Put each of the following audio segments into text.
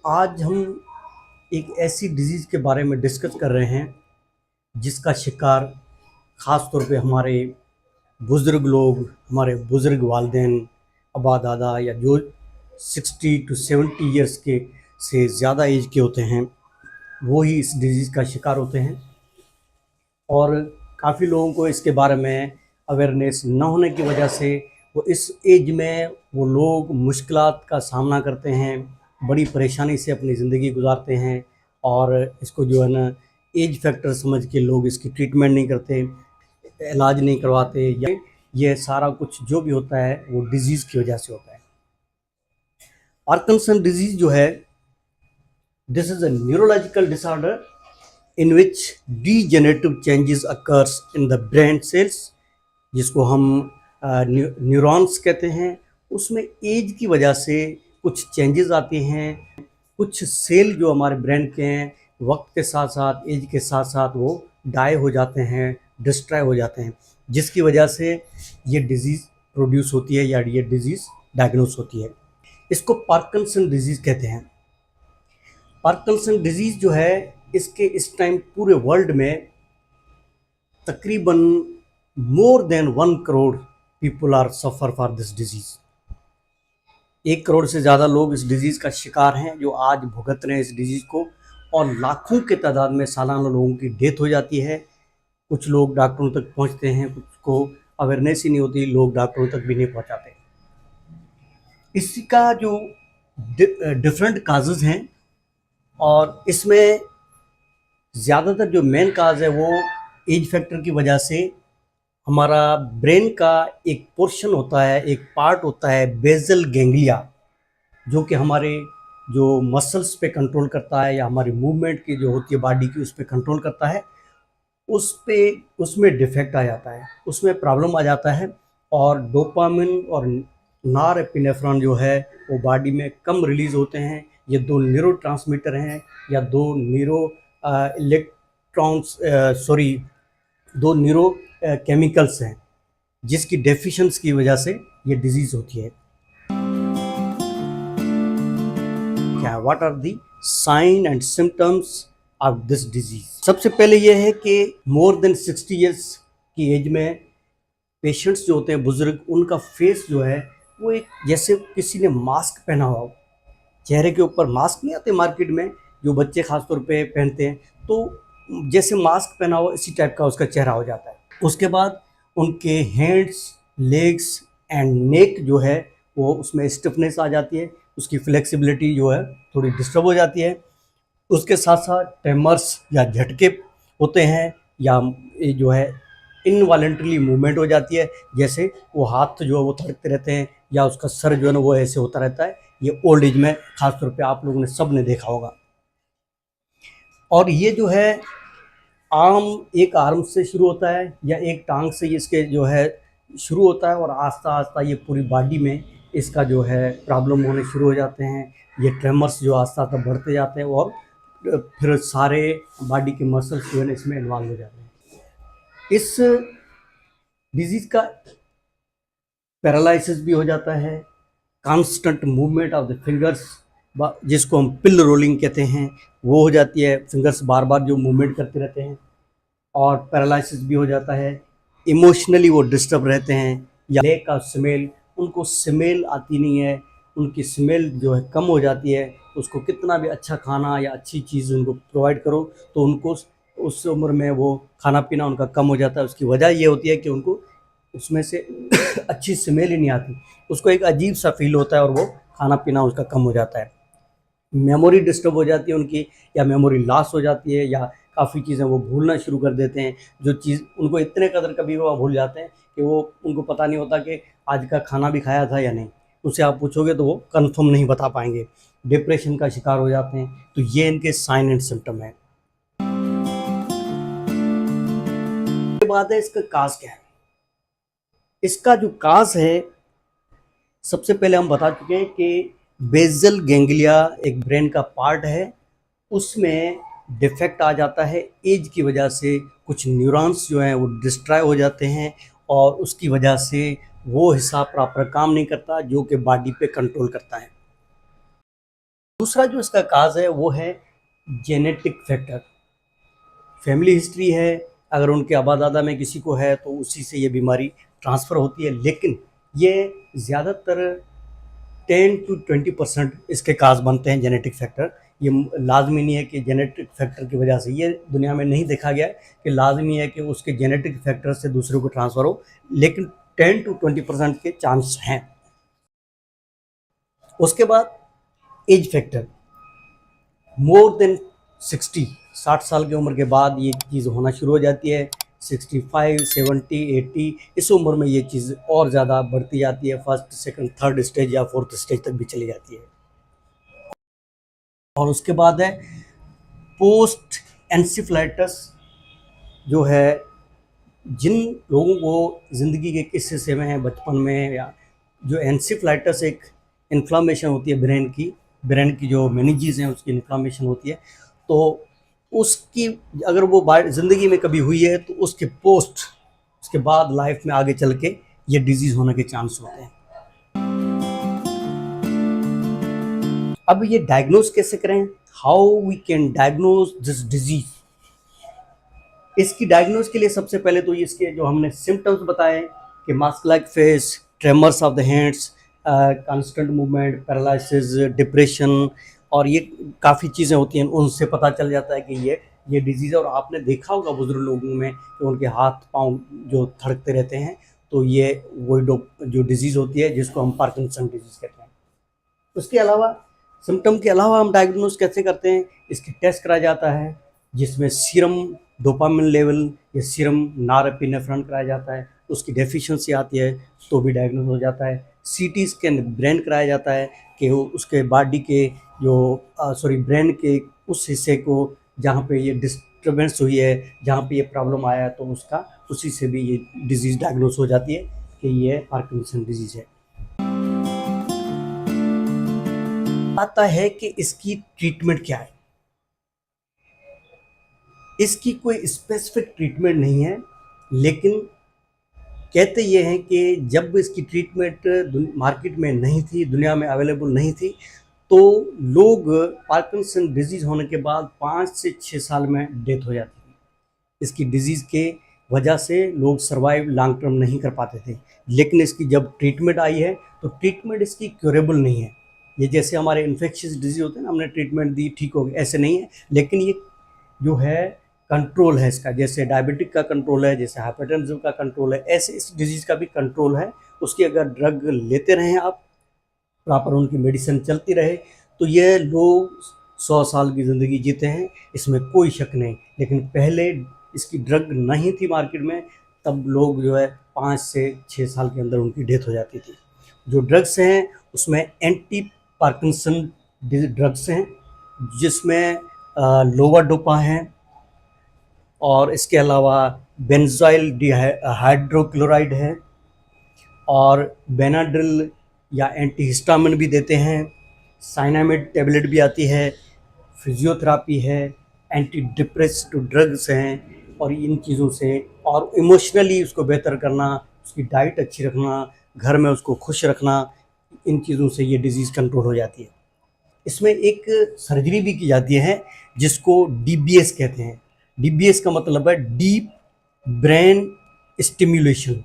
आज हम एक ऐसी डिजीज़ के बारे में डिस्कस कर रहे हैं जिसका शिकार ख़ास तौर पे हमारे बुज़ुर्ग लोग, हमारे बुज़ुर्ग वालिदैन, अबा दादा या जो 60 टू 70 इयर्स के से ज़्यादा एज के होते हैं, वो ही इस डिज़ीज़ का शिकार होते हैं। और काफ़ी लोगों को इसके बारे में अवेयरनेस न होने की वजह से वो इस एज में वो लोग मुश्किलात का सामना करते हैं, बड़ी परेशानी से अपनी ज़िंदगी गुजारते हैं। और इसको जो है ना एज फैक्टर समझ के लोग इसकी ट्रीटमेंट नहीं करते, इलाज नहीं करवाते, या ये सारा कुछ जो भी होता है वो डिज़ीज़ की वजह से होता है। पार्किंसन डिजीज़ जो है, this is a neurological disorder in which degenerative changes occurs in the brain cells, जिसको हम न्यूरॉन्स कहते हैं। उसमें एज की वजह से कुछ चेंजेस आते हैं। कुछ सेल जो हमारे ब्रेन के हैं, वक्त के साथ साथ, एज के साथ साथ वो डाई हो जाते हैं, डिस्ट्रॉय हो जाते हैं, जिसकी वजह से ये डिजीज़ प्रोड्यूस होती है या ये डिजीज़ डायग्नोस होती है। इसको पार्किंसन डिजीज़ कहते हैं। पार्किंसन डिजीज़ जो है, इसके इस टाइम पूरे वर्ल्ड में तकरीबन more than 1 crore people are suffer for this disease. 1 crore से ज़्यादा लोग इस डिज़ीज़ का शिकार हैं जो आज भुगत रहे हैं इस डिज़ीज़ को, और लाखों के तादाद में सालाना लोगों की डेथ हो जाती है। कुछ लोग डॉक्टरों तक पहुंचते हैं, कुछ को अवेयरनेस ही नहीं होती, लोग डॉक्टरों तक भी नहीं पहुंचाते। इसका जो डिफरेंट काजेज़ हैं, और इसमें ज़्यादातर जो मेन काज है वो एज फैक्टर की वजह से हमारा ब्रेन का एक पोर्शन होता है, एक पार्ट होता है बेसल गैंग्लिया, जो कि हमारे जो मसल्स पे कंट्रोल करता है या हमारी मूवमेंट की जो होती है बॉडी की, उस पे कंट्रोल करता है। उसमें डिफेक्ट आ जाता है, उसमें प्रॉब्लम आ जाता है, और डोपामिन और नॉरएपिनेफ्रॉन जो है वो बॉडी में कम रिलीज़ होते हैं। ये दो न्यूरोट्रांसमीटर हैं, या दो न्यूरो केमिकल्स हैं, जिसकी डेफिशिएंसी की वजह से ये डिजीज़ होती है। क्या, what are the sign and symptoms of this disease? सबसे पहले ये है कि मोर देन 60 इयर्स की एज में पेशेंट्स जो होते हैं, बुजुर्ग, उनका फेस जो है वो एक जैसे किसी ने मास्क पहना हुआ हो। चेहरे के ऊपर मास्क नहीं आते मार्केट में, जो बच्चे खास तौर पे पहनते हैं, तो जैसे मास्क पहना हो इसी टाइप का उसका चेहरा हो जाता है। उसके बाद उनके हैंड्स, लेग्स एंड नेक जो है वो उसमें स्टिफनेस आ जाती है, उसकी फ्लेक्सिबिलिटी जो है थोड़ी डिस्टर्ब हो जाती है। उसके साथ साथ ट्रेमर्स या झटके होते हैं, या ये जो है इनवॉलेंटरली मूवमेंट हो जाती है, जैसे वो हाथ जो है वो थड़कते रहते हैं, या उसका सर जो है ना वो ऐसे होता रहता है। ये ओल्ड एज में खास तौर पे आप लोगों ने सब ने देखा होगा। और ये जो है एक आर्म से शुरू होता है या एक टांग से इसके जो है शुरू होता है, और आस्ता आस्ता ये पूरी बॉडी में इसका जो है प्रॉब्लम होने शुरू हो जाते हैं। ये ट्रेमर्स जो आस्ता आस्ता बढ़ते जाते हैं, और फिर सारे बॉडी के मसल्स जो है ना इसमें इन्वॉल्व हो जाते हैं। इस डिजीज़ का पैरालिसिस भी हो जाता है, constant movement of the fingers, जिसको हम पिल रोलिंग कहते हैं, वो हो जाती है। फिंगर्स बार बार जो मूवमेंट करते रहते हैं, और पैरालिसिस भी हो जाता है। इमोशनली वो डिस्टर्ब रहते हैं, या लेक ऑफ स्मेल, उनको स्मेल आती नहीं है, उनकी स्मेल जो है कम हो जाती है। उसको कितना भी अच्छा खाना या अच्छी चीज़ उनको प्रोवाइड करो तो उनको उस उम्र में वो खाना पीना उनका कम हो जाता है। उसकी वजह ये होती है कि उनको उसमें से अच्छी स्मेल ही नहीं आती, उसको एक अजीब सा फील होता है, और वो खाना पीना उसका कम हो जाता है। मेमोरी डिस्टर्ब हो जाती है उनकी, या मेमोरी लॉस हो जाती है, या काफ़ी चीज़ें वो भूलना शुरू कर देते हैं। जो चीज़ उनको इतने कदर कभी वो भूल जाते हैं कि वो उनको पता नहीं होता कि आज का खाना भी खाया था या नहीं। उससे आप पूछोगे तो वो कंफर्म नहीं बता पाएंगे। डिप्रेशन का शिकार हो जाते हैं। तो ये इनके साइन एंड सिम्टम है। इसके बाद है इसका काज क्या है। इसका जो काज है, सबसे पहले हम बता चुके हैं कि बेसल गैंग्लिया एक ब्रेन का पार्ट है, उसमें डिफेक्ट आ जाता है। एज की वजह से कुछ न्यूरॉन्स जो हैं वो डिस्ट्रॉय हो जाते हैं, और उसकी वजह से वो हिस्सा प्रॉपर काम नहीं करता जो कि बॉडी पे कंट्रोल करता है। दूसरा जो इसका काज है वो है जेनेटिक फैक्टर। फैमिली हिस्ट्री है, अगर उनके आबादादा में किसी को है तो उसी से ये बीमारी ट्रांसफ़र होती है, लेकिन ये ज़्यादातर 10 to 20% इसके काज बनते हैं जेनेटिक फैक्टर। ये लाजमी नहीं है कि जेनेटिक फैक्टर की वजह से, ये दुनिया में नहीं देखा गया है कि लाजमी है कि उसके जेनेटिक फैक्टर से दूसरों को ट्रांसफ़र हो, लेकिन 10 to 20% के चांस हैं। उसके बाद एज फैक्टर, मोर देन 60 साल की उम्र के बाद ये चीज़ होना शुरू हो जाती है। 65, 70, 80 इस उम्र में ये चीज़ और ज़्यादा बढ़ती जाती है, फर्स्ट, सेकंड, थर्ड स्टेज या फोर्थ स्टेज तक भी चली जाती है। और उसके बाद है पोस्ट एंसेफेलाइटिस, जो है जिन लोगों को ज़िंदगी के किस हिस्से में है, बचपन में, या जो एंसेफेलाइटिस एक इन्फ्लामेशन होती है ब्रेन की जो मेनिंजेस हैं उसकी इन्फ्लामेशन होती है, तो उसकी अगर वो ज़िंदगी में कभी हुई है तो उसके बाद लाइफ में आगे चल के ये डिजीज़ होने के चांस होते हैं। अब ये डायग्नोज कैसे करें, how we can diagnose this disease. इसकी डायग्नोज के लिए सबसे पहले तो इसके जो हमने सिम्टम्स बताए कि mask like face, tremors of the hands, constant movement, paralysis, depression, और ये काफ़ी चीज़ें होती हैं, उनसे पता चल जाता है कि ये डिजीज़ है। और आपने देखा होगा बुजुर्ग लोगों में कि उनके हाथ पाँव जो थड़कते रहते हैं, तो ये वही जो डिजीज़ होती है जिसको हम पार्किंसन डिजीज़ कहते हैं। उसके अलावा सिम्टम के अलावा हम डायग्नोज कैसे करते हैं, इसकी टेस्ट कराया जाता है जिसमें सीरम डोपामिन लेवल या सीरम नॉरएपिनेफ्रिन कराया जाता है, उसकी डेफिशिएंसी आती है तो भी डायग्नोज हो जाता है। सीटी स्कैन ब्रेन कराया जाता है कि उसके बॉडी के ब्रेन के उस हिस्से को जहाँ पे ये डिस्टर्बेंस हुई है, जहाँ पे ये प्रॉब्लम आया है, तो उसका उसी से भी ये डिजीज़ डायग्नोज हो जाती है कि ये पार्किंसन डिजीज़ है। आता है कि इसकी ट्रीटमेंट क्या है। इसकी कोई स्पेसिफिक ट्रीटमेंट नहीं है, लेकिन कहते ये हैं कि जब इसकी ट्रीटमेंट मार्केट में नहीं थी, दुनिया में अवेलेबल नहीं थी, तो लोग पार्किंसन डिजीज़ होने के बाद 5 से 6 साल में डेथ हो जाती थी। इसकी डिजीज़ के वजह से लोग सर्वाइव लॉन्ग टर्म नहीं कर पाते थे, लेकिन इसकी जब ट्रीटमेंट आई है तो ट्रीटमेंट इसकी क्यूरेबल नहीं है। ये जैसे हमारे इन्फेक्शियस डिजीज़ होते हैं ना, हमने ट्रीटमेंट दी ठीक हो गई, ऐसे नहीं है, लेकिन ये जो है कंट्रोल है इसका, जैसे डायबिटिक का कंट्रोल है, जैसे हाइपरटेंशन का कंट्रोल है, ऐसे इस डिजीज़ का भी कंट्रोल है। उसकी अगर ड्रग लेते रहें आप, प्रॉपर उनकी मेडिसिन चलती रहे, तो ये लोग 100 साल की ज़िंदगी जीते हैं, इसमें कोई शक नहीं। लेकिन पहले इसकी ड्रग नहीं थी मार्केट में, तब लोग जो है 5 से 6 साल के अंदर उनकी डेथ हो जाती थी। जो ड्रग्स हैं उसमें एंटी पार्किंसन ड्रग्स हैं, जिसमें लोवाडोपा हैं, और इसके अलावा बेंजाइल हाइड्रोक्लोराइड है, और बेनाड्रिल या एंटीहिस्टामिन भी देते हैं, साइनामिड टेबलेट भी आती है, फिजियोथेरापी है, एंटी डिप्रेसिव ड्रग्स हैं, और इन चीज़ों से, और इमोशनली उसको बेहतर करना, उसकी डाइट अच्छी रखना, घर में उसको खुश रखना, इन चीज़ों से ये डिज़ीज़ कंट्रोल हो जाती है। इसमें एक सर्जरी भी की जाती है जिसको डीबीएस कहते हैं। डीबीएस का मतलब है deep brain stimulation.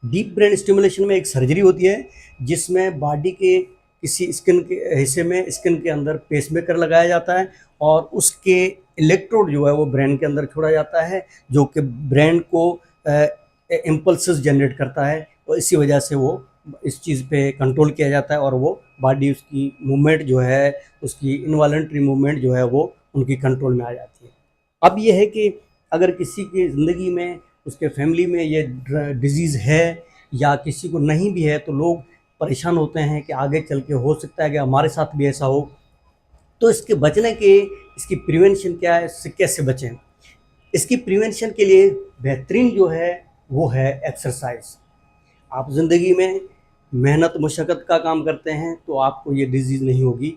Deep brain stimulation में एक सर्जरी होती है जिसमें बॉडी के किसी स्किन के हिस्से में, स्किन के अंदर पेसमेकर लगाया जाता है, और उसके इलेक्ट्रोड जो है वो ब्रेन के अंदर छोड़ा जाता है, जो कि ब्रेन को इम्पल्सेस जनरेट करता है, और इसी वजह से वो इस चीज़ पे कंट्रोल किया जाता है, और वो बॉडी उसकी मूवमेंट जो है, उसकी इनवॉलंटरी मूवमेंट जो है वो उनकी कंट्रोल में आ जाती है। अब ये है कि अगर किसी की ज़िंदगी में, उसके फैमिली में ये डिज़ीज़ है या किसी को नहीं भी है, तो लोग परेशान होते हैं कि आगे चल के हो सकता है कि हमारे साथ भी ऐसा हो। तो इसके बचने के, इसकी प्रिवेंशन क्या है, इससे कैसे बचें। इसकी प्रिवेंशन के लिए बेहतरीन जो है वो है एक्सरसाइज। आप ज़िंदगी में मेहनत मशक्क़त का काम करते हैं तो आपको ये डिज़ीज़ नहीं होगी।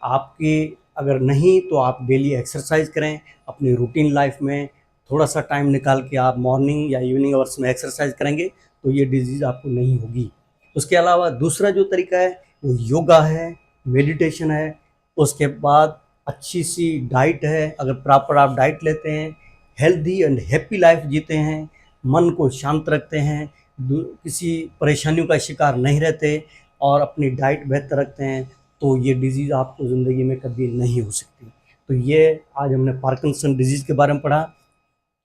आपकी अगर नहीं तो आप डेली एक्सरसाइज करें, अपनी रूटीन लाइफ में थोड़ा सा टाइम निकाल के आप मॉर्निंग या इवनिंग आवर्स में एक्सरसाइज करेंगे तो ये डिज़ीज़ आपको नहीं होगी। उसके अलावा दूसरा जो तरीका है वो योगा है, मेडिटेशन है, उसके बाद अच्छी सी डाइट है, अगर प्रॉपर आप डाइट लेते हैं, हेल्दी एंड हैप्पी लाइफ जीते हैं, मन को शांत रखते हैं, किसी परेशानियों का शिकार नहीं रहते और अपनी डाइट बेहतर रखते हैं, तो ये डिज़ीज़ आपको ज़िंदगी में कभी नहीं हो सकती। तो ये आज हमने पार्किंसन डिजीज़ के बारे में पढ़ा,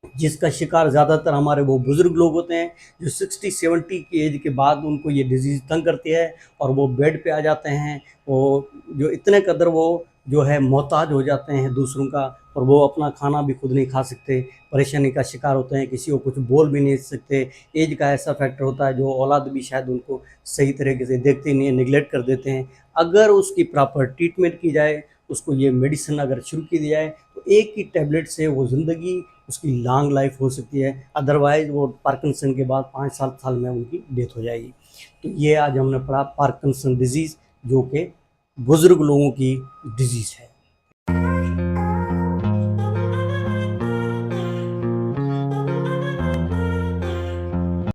जिसका शिकार ज़्यादातर हमारे वो बुज़ुर्ग लोग होते हैं जो 60-70 की एज के बाद उनको ये डिज़ीज़ तंग करती है और वो बेड पे आ जाते हैं। वो जो इतने कदर वो जो है मोहताज हो जाते हैं दूसरों का, और वो अपना खाना भी खुद नहीं खा सकते, परेशानी का शिकार होते हैं, किसी को कुछ बोल भी नहीं सकते। एज का ऐसा फैक्टर होता है जो औलाद भी शायद उनको सही तरीके से देखते नहीं है, निगलेक्ट कर देते हैं। अगर उसकी प्रॉपर ट्रीटमेंट की जाए, उसको ये मेडिसिन अगर शुरू की दी जाए, तो एक ही टैबलेट से वो ज़िंदगी उसकी लॉन्ग लाइफ हो सकती है। अदरवाइज़ वो पार्किंसन के बाद 5-7 साल में उनकी डेथ हो जाएगी। तो ये आज हमने पढ़ा पार्किंसन डिजीज़, जो कि बुज़ुर्ग लोगों की डिजीज़ है।